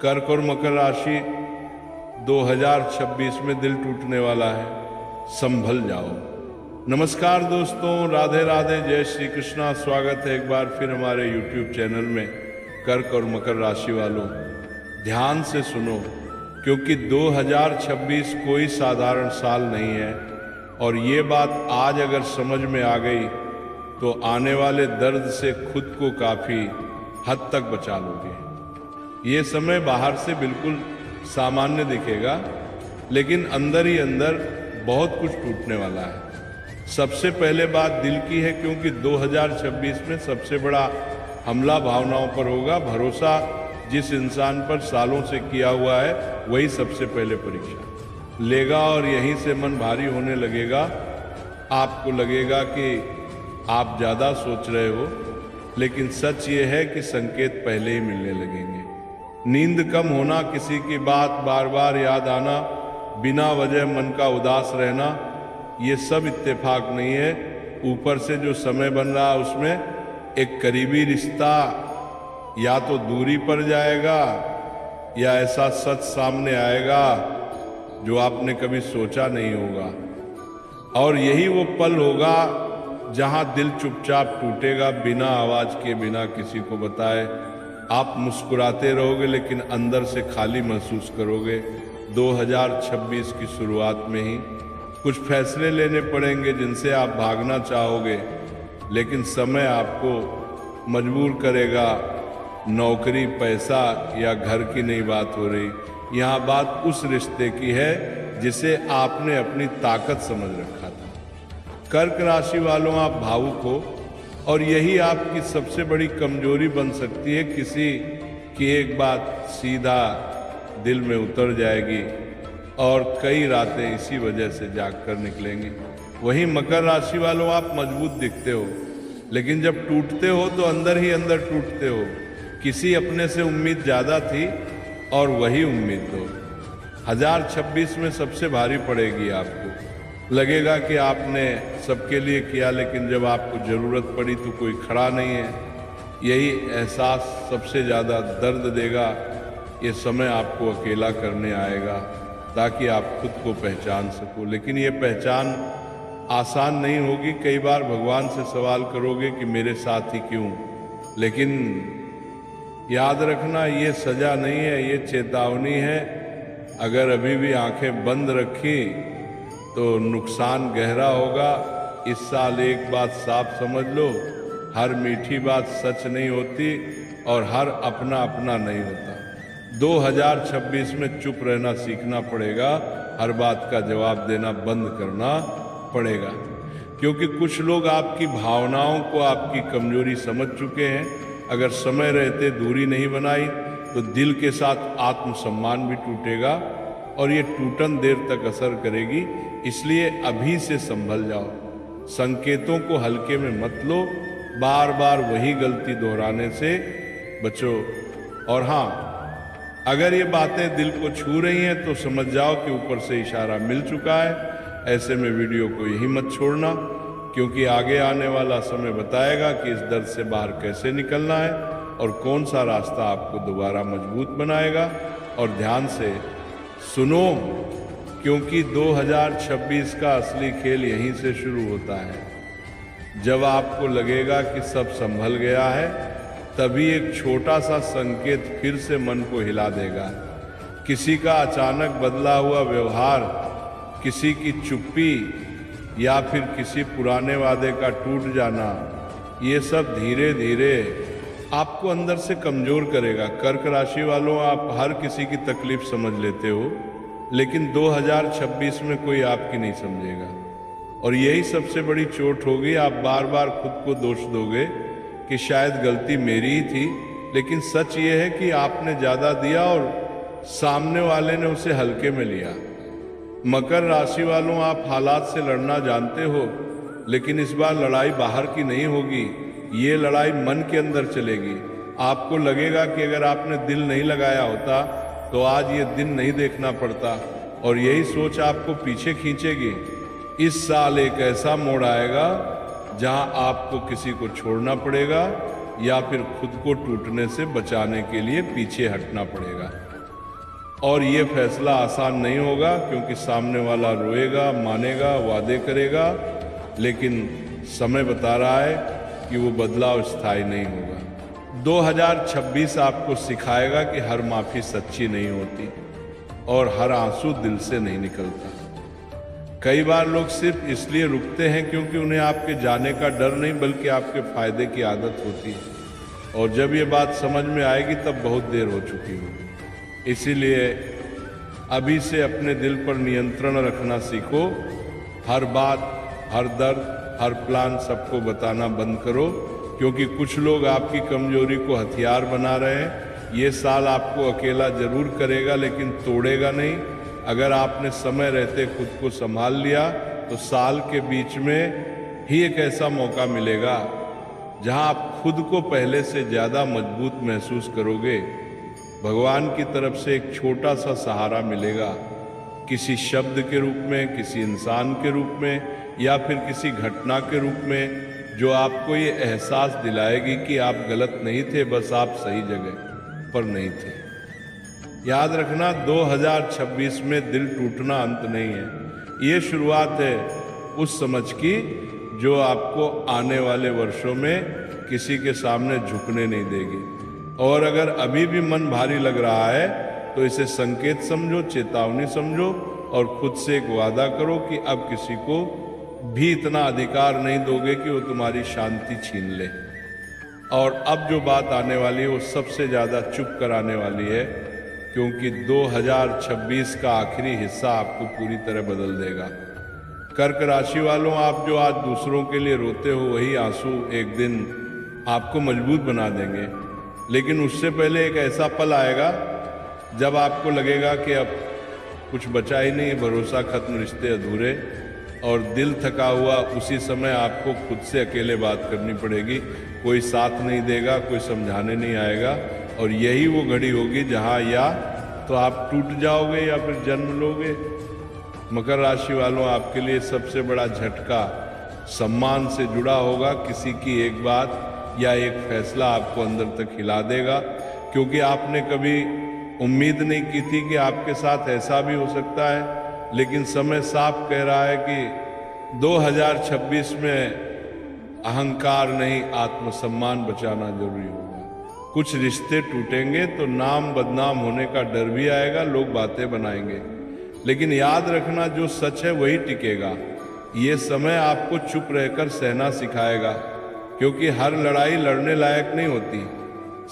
कर्क और मकर राशि 2026 में दिल टूटने वाला है, संभल जाओ। नमस्कार दोस्तों, राधे राधे, जय श्री कृष्णा। स्वागत है एक बार फिर हमारे YouTube चैनल में। कर्क और मकर राशि वालों, ध्यान से सुनो, क्योंकि 2026 कोई साधारण साल नहीं है और ये बात आज अगर समझ में आ गई तो आने वाले दर्द से खुद को काफ़ी हद तक बचा लोगे। ये समय बाहर से बिल्कुल सामान्य दिखेगा, लेकिन अंदर ही अंदर बहुत कुछ टूटने वाला है। सबसे पहले बात दिल की है, क्योंकि 2026 में सबसे बड़ा हमला भावनाओं पर होगा। भरोसा जिस इंसान पर सालों से किया हुआ है वही सबसे पहले परीक्षा लेगा और यहीं से मन भारी होने लगेगा। आपको लगेगा कि आप ज़्यादा सोच रहे हो, लेकिन सच ये है कि संकेत पहले ही मिलने लगेंगे। नींद कम होना, किसी की बात बार बार याद आना, बिना वजह मन का उदास रहना, ये सब इत्तेफाक नहीं है। ऊपर से जो समय बन रहा है उसमें एक करीबी रिश्ता या तो दूरी पर जाएगा या ऐसा सच सामने आएगा जो आपने कभी सोचा नहीं होगा। और यही वो पल होगा जहां दिल चुपचाप टूटेगा, बिना आवाज के, बिना किसी को बताए। आप मुस्कुराते रहोगे लेकिन अंदर से खाली महसूस करोगे। 2026 की शुरुआत में ही कुछ फैसले लेने पड़ेंगे जिनसे आप भागना चाहोगे, लेकिन समय आपको मजबूर करेगा। नौकरी, पैसा या घर की नहीं बात हो रही, यहाँ बात उस रिश्ते की है जिसे आपने अपनी ताकत समझ रखा था। कर्क राशि वालों, आप भावुक हो और यही आपकी सबसे बड़ी कमजोरी बन सकती है। किसी की एक बात सीधा दिल में उतर जाएगी और कई रातें इसी वजह से जाग कर निकलेंगी। वहीं मकर राशि वालों, आप मजबूत दिखते हो, लेकिन जब टूटते हो तो अंदर ही अंदर टूटते हो। किसी अपने से उम्मीद ज़्यादा थी और वही उम्मीद 2026 में सबसे भारी पड़ेगी आपको। लगेगा कि आपने सबके लिए किया, लेकिन जब आपको ज़रूरत पड़ी तो कोई खड़ा नहीं है। यही एहसास सबसे ज़्यादा दर्द देगा। ये समय आपको अकेला करने आएगा ताकि आप खुद को पहचान सको, लेकिन ये पहचान आसान नहीं होगी। कई बार भगवान से सवाल करोगे कि मेरे साथ ही क्यों, लेकिन याद रखना ये सज़ा नहीं है, ये चेतावनी है। अगर अभी भी आंखें बंद रखी तो नुकसान गहरा होगा। इस साल एक बात साफ समझ लो, हर मीठी बात सच नहीं होती और हर अपना अपना नहीं होता। 2026 में चुप रहना सीखना पड़ेगा, हर बात का जवाब देना बंद करना पड़ेगा, क्योंकि कुछ लोग आपकी भावनाओं को आपकी कमजोरी समझ चुके हैं। अगर समय रहते दूरी नहीं बनाई तो दिल के साथ आत्मसम्मान भी टूटेगा और ये टूटन देर तक असर करेगी। इसलिए अभी से संभल जाओ, संकेतों को हल्के में मत लो, बार बार वही गलती दोहराने से बचो। और हाँ, अगर ये बातें दिल को छू रही हैं तो समझ जाओ कि ऊपर से इशारा मिल चुका है। ऐसे में वीडियो को यही मत छोड़ना, क्योंकि आगे आने वाला समय बताएगा कि इस दर्द से बाहर कैसे निकलना है और कौन सा रास्ता आपको दोबारा मजबूत बनाएगा। और ध्यान से सुनो, क्योंकि 2026 का असली खेल यहीं से शुरू होता है। जब आपको लगेगा कि सब संभल गया है, तभी एक छोटा सा संकेत फिर से मन को हिला देगा। किसी का अचानक बदला हुआ व्यवहार, किसी की चुप्पी या फिर किसी पुराने वादे का टूट जाना, ये सब धीरे धीरे आपको अंदर से कमज़ोर करेगा। कर्क राशि वालों, आप हर किसी की तकलीफ समझ लेते हो, लेकिन 2026 में कोई आपकी नहीं समझेगा और यही सबसे बड़ी चोट होगी। आप बार बार खुद को दोष दोगे कि शायद गलती मेरी ही थी, लेकिन सच ये है कि आपने ज़्यादा दिया और सामने वाले ने उसे हल्के में लिया। मकर राशि वालों, आप हालात से लड़ना जानते हो, लेकिन इस बार लड़ाई बाहर की नहीं होगी, ये लड़ाई मन के अंदर चलेगी। आपको लगेगा कि अगर आपने दिल नहीं लगाया होता तो आज ये दिन नहीं देखना पड़ता, और यही सोच आपको पीछे खींचेगी। इस साल एक ऐसा मोड़ आएगा जहां आपको किसी को छोड़ना पड़ेगा या फिर खुद को टूटने से बचाने के लिए पीछे हटना पड़ेगा। और ये फैसला आसान नहीं होगा, क्योंकि सामने वाला रोएगा, मानेगा, वादे करेगा, लेकिन समय बता रहा है कि वो बदलाव स्थायी नहीं होगा। 2026 आपको सिखाएगा कि हर माफ़ी सच्ची नहीं होती और हर आंसू दिल से नहीं निकलता। कई बार लोग सिर्फ इसलिए रुकते हैं क्योंकि उन्हें आपके जाने का डर नहीं, बल्कि आपके फायदे की आदत होती है, और जब ये बात समझ में आएगी तब बहुत देर हो चुकी होगी। इसीलिए अभी से अपने दिल पर नियंत्रण रखना सीखो। हर बात, हर दर्द, हर प्लान सबको बताना बंद करो, क्योंकि कुछ लोग आपकी कमजोरी को हथियार बना रहे हैं। ये साल आपको अकेला जरूर करेगा, लेकिन तोड़ेगा नहीं। अगर आपने समय रहते खुद को संभाल लिया तो साल के बीच में ही एक ऐसा मौका मिलेगा जहां आप खुद को पहले से ज़्यादा मजबूत महसूस करोगे। भगवान की तरफ से एक छोटा सा सहारा मिलेगा, किसी शब्द के रूप में, किसी इंसान के रूप में, या फिर किसी घटना के रूप में, जो आपको ये एहसास दिलाएगी कि आप गलत नहीं थे, बस आप सही जगह पर नहीं थे। याद रखना, 2026 में दिल टूटना अंत नहीं है, ये शुरुआत है उस समझ की जो आपको आने वाले वर्षों में किसी के सामने झुकने नहीं देगी। और अगर अभी भी मन भारी लग रहा है तो इसे संकेत समझो, चेतावनी समझो, और खुद से एक वादा करो कि अब किसी को भी इतना अधिकार नहीं दोगे कि वो तुम्हारी शांति छीन ले। और अब जो बात आने वाली है वो सबसे ज़्यादा चुप कराने वाली है, क्योंकि 2026 का आखिरी हिस्सा आपको पूरी तरह बदल देगा। कर्क राशि वालों, आप जो आज दूसरों के लिए रोते हो, वही आंसू एक दिन आपको मजबूत बना देंगे। लेकिन उससे पहले एक ऐसा पल आएगा जब आपको लगेगा कि अब कुछ बचा ही नहीं, भरोसा खत्म, रिश्ते अधूरे, और दिल थका हुआ। उसी समय आपको खुद से अकेले बात करनी पड़ेगी। कोई साथ नहीं देगा, कोई समझाने नहीं आएगा, और यही वो घड़ी होगी जहां या तो आप टूट जाओगे या फिर जन्म लोगे। मकर राशि वालों, आपके लिए सबसे बड़ा झटका सम्मान से जुड़ा होगा। किसी की एक बात या एक फैसला आपको अंदर तक हिला देगा, क्योंकि आपने कभी उम्मीद नहीं की थी कि आपके साथ ऐसा भी हो सकता है। लेकिन समय साफ कह रहा है कि 2026 में अहंकार नहीं, आत्मसम्मान बचाना जरूरी होगा। कुछ रिश्ते टूटेंगे तो नाम बदनाम होने का डर भी आएगा, लोग बातें बनाएंगे, लेकिन याद रखना, जो सच है वही टिकेगा। ये समय आपको चुप रहकर सहना सिखाएगा, क्योंकि हर लड़ाई लड़ने लायक नहीं होती।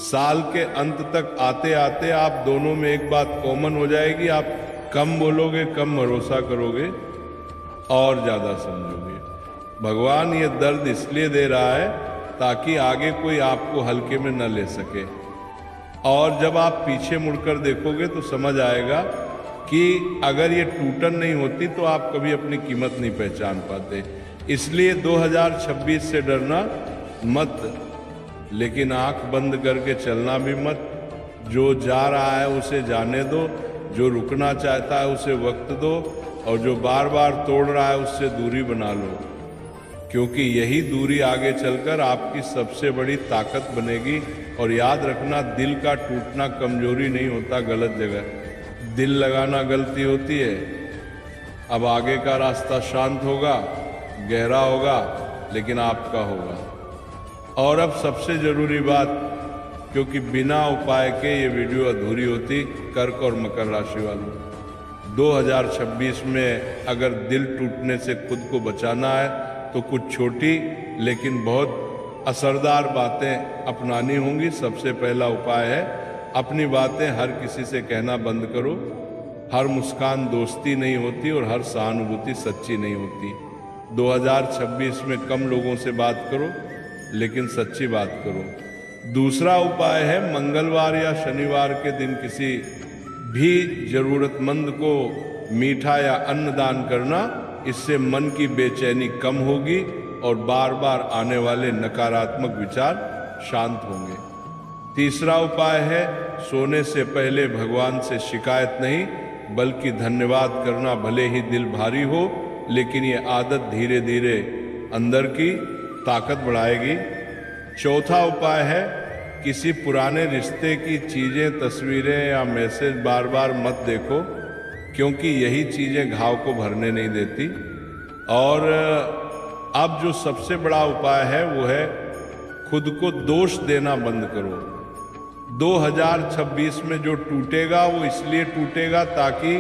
साल के अंत तक आते आते आप दोनों में एक बात कॉमन हो जाएगी, आप कम बोलोगे, कम भरोसा करोगे और ज़्यादा समझोगे। भगवान ये दर्द इसलिए दे रहा है ताकि आगे कोई आपको हल्के में न ले सके, और जब आप पीछे मुड़कर देखोगे तो समझ आएगा कि अगर ये टूटन नहीं होती तो आप कभी अपनी कीमत नहीं पहचान पाते। इसलिए 2026 से डरना मत, लेकिन आंख बंद करके चलना भी मत। जो जा रहा है उसे जाने दो, जो रुकना चाहता है उसे वक्त दो, और जो बार बार तोड़ रहा है उससे दूरी बना लो, क्योंकि यही दूरी आगे चलकर आपकी सबसे बड़ी ताकत बनेगी। और याद रखना, दिल का टूटना कमजोरी नहीं होता, गलत जगह दिल लगाना गलती होती है। अब आगे का रास्ता शांत होगा, गहरा होगा, लेकिन आपका होगा। और अब सबसे जरूरी बात, क्योंकि बिना उपाय के ये वीडियो अधूरी होती, कर्क और मकर राशि वालों, 2026 में अगर दिल टूटने से खुद को बचाना है तो कुछ छोटी लेकिन बहुत असरदार बातें अपनानी होंगी। सबसे पहला उपाय है, अपनी बातें हर किसी से कहना बंद करो। हर मुस्कान दोस्ती नहीं होती और हर सहानुभूति सच्ची नहीं होती। 2026 में कम लोगों से बात करो, लेकिन सच्ची बात करो। दूसरा उपाय है, मंगलवार या शनिवार के दिन किसी भी जरूरतमंद को मीठा या अन्न दान करना। इससे मन की बेचैनी कम होगी और बार बार आने वाले नकारात्मक विचार शांत होंगे। तीसरा उपाय है, सोने से पहले भगवान से शिकायत नहीं बल्कि धन्यवाद करना। भले ही दिल भारी हो, लेकिन ये आदत धीरे धीरे अंदर की ताकत बढ़ाएगी। चौथा उपाय है किसी पुराने रिश्ते की चीज़ें, तस्वीरें या मैसेज बार बार मत देखो, क्योंकि यही चीज़ें घाव को भरने नहीं देती। और अब जो सबसे बड़ा उपाय है वो है खुद को दोष देना बंद करो। 2026 में जो टूटेगा वो इसलिए टूटेगा ताकि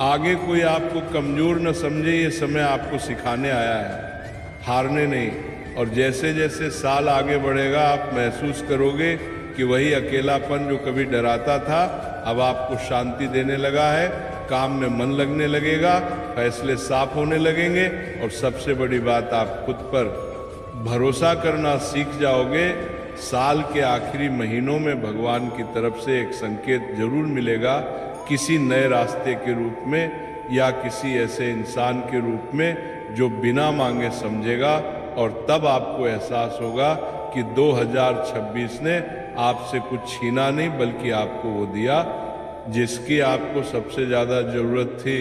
आगे कोई आपको कमज़ोर न समझे। ये समय आपको सिखाने आया है, हारने नहीं। और जैसे जैसे साल आगे बढ़ेगा आप महसूस करोगे कि वही अकेलापन जो कभी डराता था अब आपको शांति देने लगा है, काम में मन लगने लगेगा, फैसले साफ होने लगेंगे और सबसे बड़ी बात आप खुद पर भरोसा करना सीख जाओगे। साल के आखिरी महीनों में भगवान की तरफ से एक संकेत जरूर मिलेगा, किसी नए रास्ते के रूप में या किसी ऐसे इंसान के रूप में जो बिना मांगे समझेगा। और तब आपको एहसास होगा कि 2026 ने आपसे कुछ छीना नहीं बल्कि आपको वो दिया जिसकी आपको सबसे ज़्यादा ज़रूरत थी।